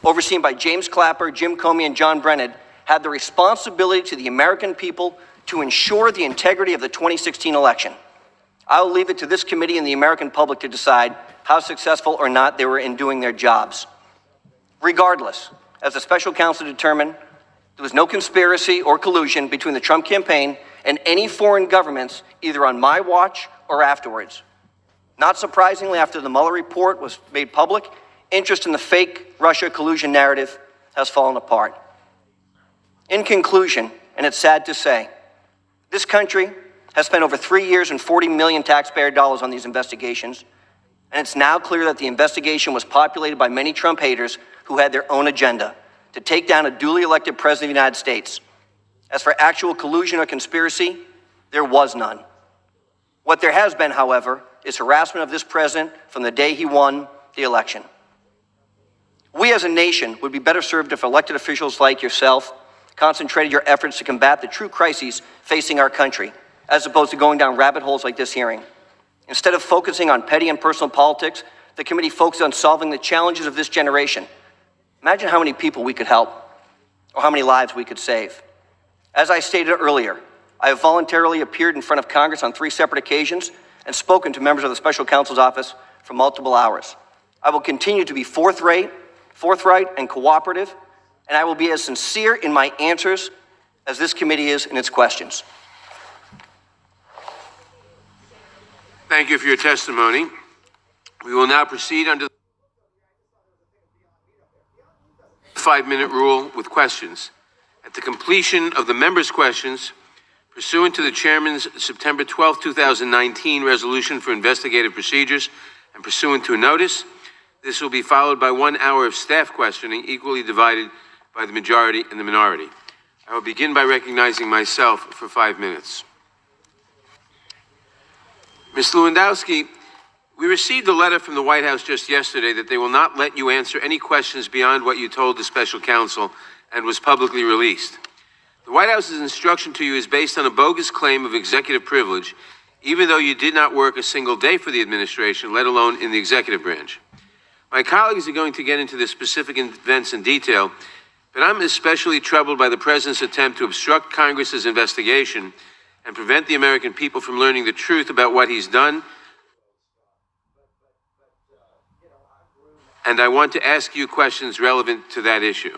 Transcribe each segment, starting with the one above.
overseen by James Clapper, Jim Comey, and John Brennan, had the responsibility to the American people to ensure the integrity of the 2016 election. I'll leave it to this committee and the American public to decide how successful or not they were in doing their jobs. Regardless, as the special counsel determined, there was no conspiracy or collusion between the Trump campaign and any foreign governments, either on my watch or afterwards. Not surprisingly, after the Mueller report was made public, interest in the fake Russia collusion narrative has fallen apart. In conclusion, and it's sad to say, this country has spent over 3 years and 40 million taxpayer dollars on these investigations, and it's now clear that the investigation was populated by many Trump haters who had their own agenda to take down a duly elected president of the United States. As for actual collusion or conspiracy, there was none. What there has been, however, is harassment of this president from the day he won the election. We as a nation would be better served if elected officials like yourself concentrated your efforts to combat the true crises facing our country, as opposed to going down rabbit holes like this hearing. Instead of focusing on petty and personal politics, the committee focused on solving the challenges of this generation. Imagine how many people we could help, or how many lives we could save. As I stated earlier, I have voluntarily appeared in front of Congress on 3 separate occasions and spoken to members of the special counsel's office for multiple hours. I will continue to be forthright and cooperative, and I will be as sincere in my answers as this committee is in its questions. Thank you for your testimony. We will now proceed under the 5-minute rule with questions. At the completion of the members' questions, pursuant to the Chairman's September 12, 2019 resolution for investigative procedures and pursuant to a notice, this will be followed by 1 hour of staff questioning, equally divided by the majority and the minority. I will begin by recognizing myself for 5 minutes. Ms. Lewandowski, we received a letter from the White House just yesterday that they will not let you answer any questions beyond what you told the special counsel and was publicly released. The White House's instruction to you is based on a bogus claim of executive privilege, even though you did not work a single day for the administration, let alone in the executive branch. My colleagues are going to get into the specific events in detail, but I'm especially troubled by the president's attempt to obstruct Congress's investigation and prevent the American people from learning the truth about what he's done. And I want to ask you questions relevant to that issue.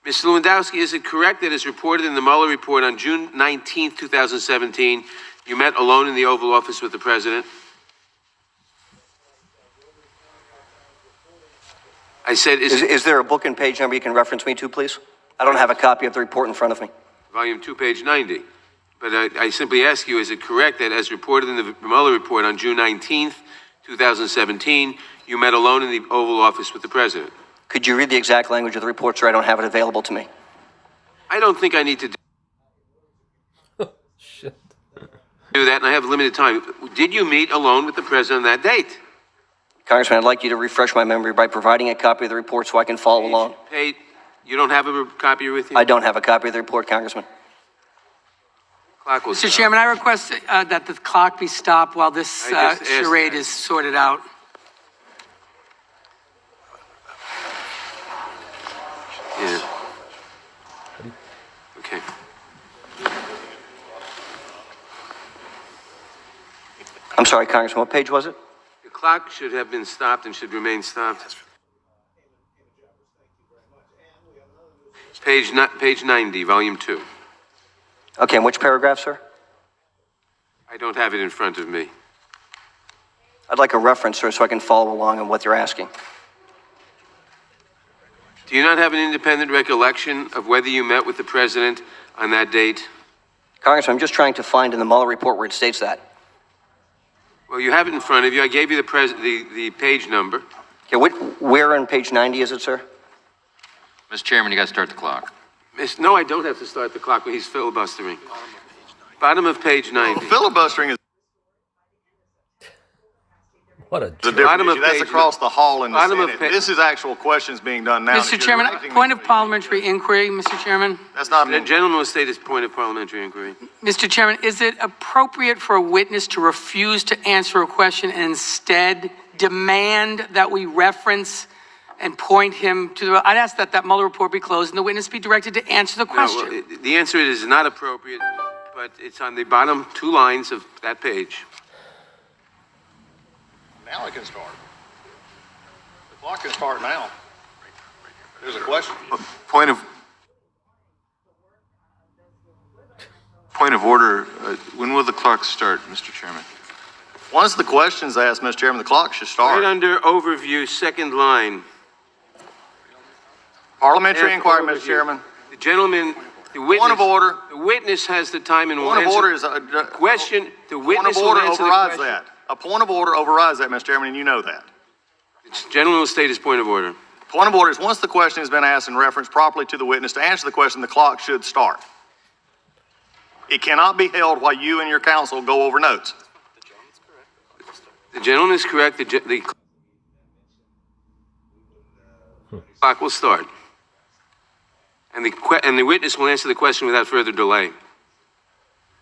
Ms. Lewandowski, is it correct that as reported in the Mueller report on June 19, 2017, you met alone in the Oval Office with the president? I said, is there a book and page number you can reference me to, please? I don't have a copy of the report in front of me. Volume 2, page 90. But I simply ask you, is it correct that as reported in the Mueller report on June 19th, 2017, you met alone in the Oval Office with the president? Could you read the exact language of the report, sir? I don't have it available to me. I don't think I need to do that, and I have limited time. Did you meet alone with the president on that date? Congressman, I'd like you to refresh my memory by providing a copy of the report so I can follow along. Hey, you don't have a copy with you? I don't have a copy of the report, Congressman. Clock will Mr. stop. Chairman, I request that the clock be stopped while this charade is sorted out. Yeah. Okay. I'm sorry, Congressman, what page was it? The clock should have been stopped and should remain stopped. Page 90, volume 2. Okay, and which paragraph, sir? I don't have it in front of me. I'd like a reference, sir, so I can follow along on what you're asking. Do you not have an independent recollection of whether you met with the president on that date? Congressman, I'm just trying to find in the Mueller report where it states that. Well, you have it in front of you. I gave you the page number. Okay, where on page 90 is it, sir? Mr. Chairman, you got to start the clock. No, I don't have to start the clock when he's filibustering. Bottom of page 90. Filibustering is What a the difference issue. That's across the hall in the Senate. This is actual questions being done now. Mr. Chairman, point of parliamentary inquiry, Mr. Chairman. That's not The gentleman will state his point of parliamentary inquiry. Mr. Chairman, is it appropriate for a witness to refuse to answer a question and instead demand that we reference and point him to the, I'd ask that that Mueller report be closed and the witness be directed to answer the question. No, well, the answer is not appropriate, but it's on the bottom 2 lines of that page. Now it can start. The clock can start now. There's a question. Point of order. When will the clock start, Mr. Chairman? Once the question's asked, Mr. Chairman, the clock should start. Right under overview, 2nd line. Parliamentary After inquiry, overview. Mr. Chairman. The gentleman, the witness. Point of order. The witness has the time and will Point of answer. order is Question, the witness Point of order will answer the overrides question. that. A point of order overrides that, Mr. Chairman, and you know that. The gentleman will state his point of order. Point of order is once the question has been asked and referenced properly to the witness to answer the question, the clock should start. It cannot be held while you and your counsel go over notes. The gentleman is correct. The clock will start. And the witness will answer the question without further delay.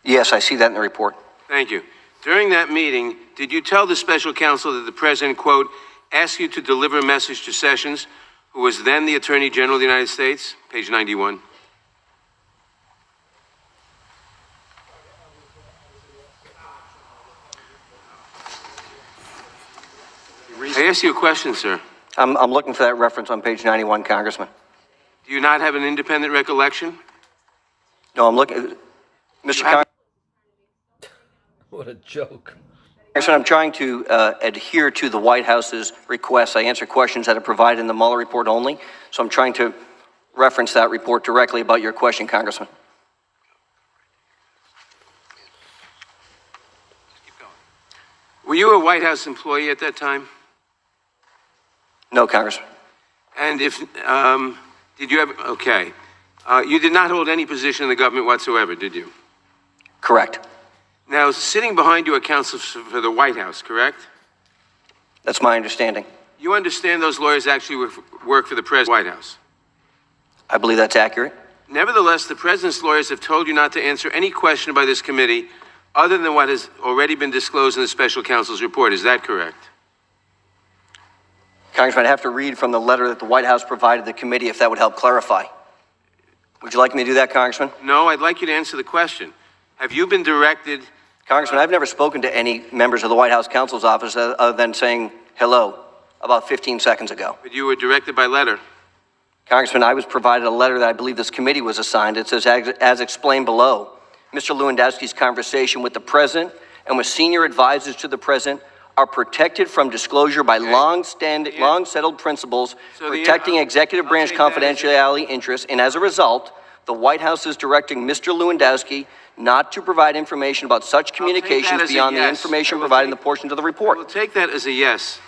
Yes, I see that in the report. Thank you. During that meeting, did you tell the special counsel that the president, quote, asked you to deliver a message to Sessions, who was then the Attorney General of the United States? Page 91. I asked you a question, sir. I'm looking for that reference on page 91, Congressman. Do you not have an independent recollection? No, I'm looking, Mr. Congressman. What a joke. I'm trying to adhere to the White House's request. I answer questions that are provided in the Mueller report only, so I'm trying to reference that report directly about your question, Congressman. Were you a White House employee at that time? No, Congressman. And if, did you ever, okay. You did not hold any position in the government whatsoever, did you? Correct. Now, sitting behind you are counsel for the White House, correct? That's my understanding. You understand those lawyers actually work for the President of the White House? I believe that's accurate. Nevertheless, the President's lawyers have told you not to answer any question by this committee other than what has already been disclosed in the special counsel's report. Is that correct? Congressman, I have to read from the letter that the White House provided the committee if that would help clarify. Would you like me to do that, Congressman? No, I'd like you to answer the question. Have you been directed? Congressman, I've never spoken to any members of the White House counsel's office other than saying hello about 15 seconds ago. But you were directed by letter. Congressman, I was provided a letter that I believe this committee was assigned. It says, as explained below, Mr. Lewandowski's conversation with the President and with senior advisors to the President are protected from disclosure by long-settled principles protecting executive branch confidentiality interests, and as a result, the White House is directing Mr. Lewandowski not to provide information about such communications beyond the information provided in the portions of the report. I will take that as a yes.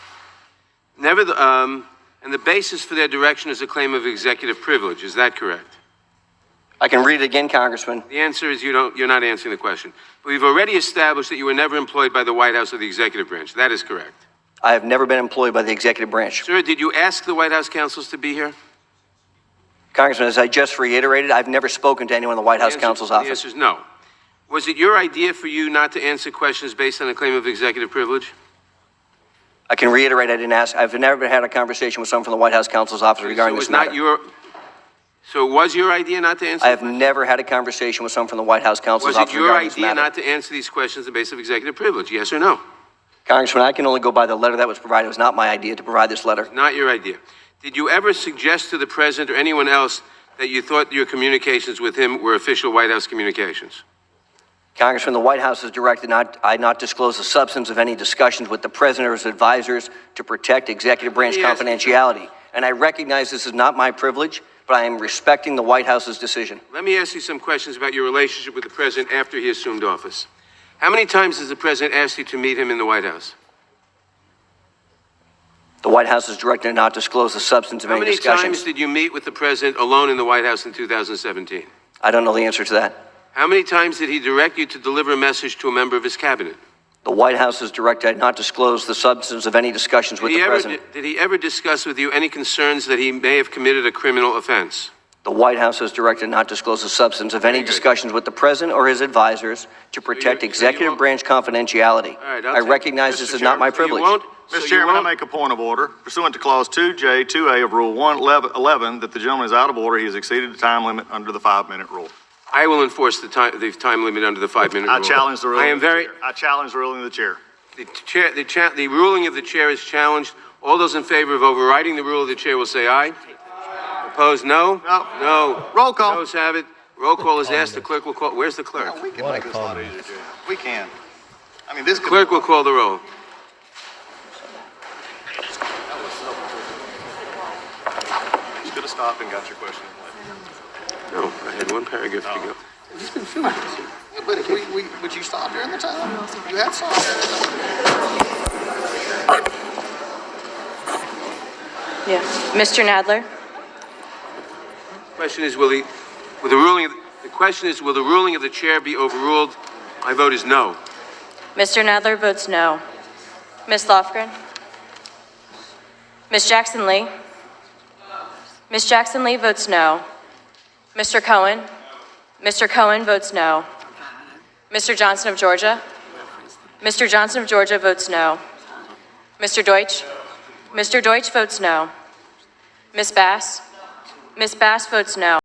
And the basis for their direction is a claim of executive privilege. Is that correct? I can read it again, Congressman. The answer is you're not answering the question. But we've already established that you were never employed by the White House or the executive branch. That is correct. I have never been employed by the executive branch. Sir, did you ask the White House counsels to be here? Congressman, as I just reiterated, I've never spoken to anyone in the White House counsel's The office. answer is no. Was it your idea for you not to answer questions based on a claim of executive privilege? I can reiterate, I didn't ask. I've never had a conversation with someone from the White House counsel's office regarding this matter. So it was your idea not to answer? I have never had a conversation with someone from the White House counsel's office regarding this matter. Was it your idea not to answer these questions on the basis of executive privilege? Yes or no? Congressman, I can only go by the letter that was provided. It was not my idea to provide this letter. Not your idea. Did you ever suggest to the President or anyone else that you thought your communications with him were official White House communications? Congressman, the White House has directed I not disclose the substance of any discussions with the President or his advisors to protect executive branch confidentiality. And I recognize this is not my privilege, but I am respecting the White House's decision. Let me ask you some questions about your relationship with the President after he assumed office. How many times has the President asked you to meet him in the White House? The White House has directed not to disclose the substance of any discussions. How many times did you meet with the President alone in the White House in 2017? I don't know the answer to that. How many times did he direct you to deliver a message to a member of his cabinet? The White House has directed not to disclose the substance of any discussions with the President. Did he ever discuss with you any concerns that he may have committed a criminal offense? The White House has directed not to disclose the substance of any discussions with the President or his advisors to protect executive branch confidentiality. All right, I recognize this is not my privilege. So Mr. you Chairman, I won't- make a point of order. Pursuant to Clause 2J, 2A of Rule 111, that the gentleman is out of order. He has exceeded the time limit under the 5-minute rule. I will enforce the time limit under the 5-minute rule. I challenge the ruling. I am very, I challenge the ruling of the chair. the ruling of the chair is challenged. All those in favor of overriding the rule of the chair will say aye. Opposed, no? No. No. Roll call. Noes have it. Roll call is asked. The clerk will call. Where's the clerk? We can make this a lot easier, Jim. We can. I mean, this could. Clerk will call the roll. You should have stopped and got your question. No, I had one paragraph to go. But you stopped during the time. You had stopped. Yeah. Mr. Nadler? Question is, will the question is, will the ruling of the chair be overruled? My vote is no. Mr. Nadler votes no. Ms. Lofgren? Ms. Jackson-Lee? Ms. Jackson-Lee votes no. Mr. Cohen? Mr. Cohen votes no. Mr. Johnson of Georgia? Mr. Johnson of Georgia votes no. Mr. Deutsch? Mr. Deutsch votes no. Ms. Bass? Ms. Bass votes no.